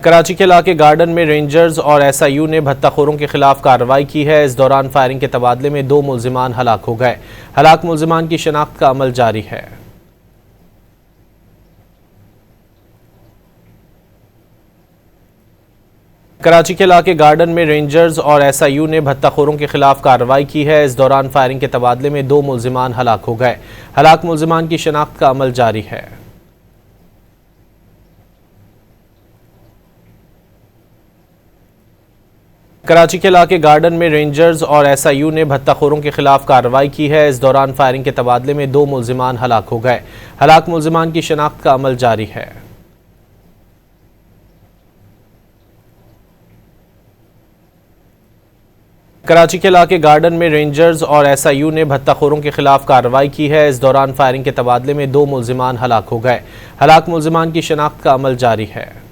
कराची के इलाके गार्डन में रेंजर्स और एसआईयू ने भत्ताखोरों के खिलाफ कार्रवाई की है। इस दौरान फायरिंग के तबादले में 2 मुल्जिमान हलाक हो गए। हलाक मुल्जिमान की शनाख्त का अमल जारी है। कराची के इलाके गार्डन में रेंजर्स और एसआईयू ने भत्ताखोरों के खिलाफ कार्रवाई की है। इस दौरान फायरिंग के तबादले में 2 मुल्जिमान हलाक हो गए। हलाक मुल्जिमान की शनाख्त का अमल जारी है। कराची के इलाके गार्डन में रेंजर्स और एसआईयू ने भत्ताखोरों के खिलाफ कार्रवाई की है। इस दौरान फायरिंग के तबादले में 2 मुल्जिमान हलाक हो गए। हलाक मुल्जिमान की शनाख्त का अमल जारी है। कराची के इलाके गार्डन में रेंजर्स और एसआईयू ने भत्ताखोरों के खिलाफ कार्रवाई की है। इस दौरान फायरिंग के तबादले में 2 मुल्जिमान हलाक हो गए। हलाक मुल्जिमान की शनाख्त का अमल जारी है।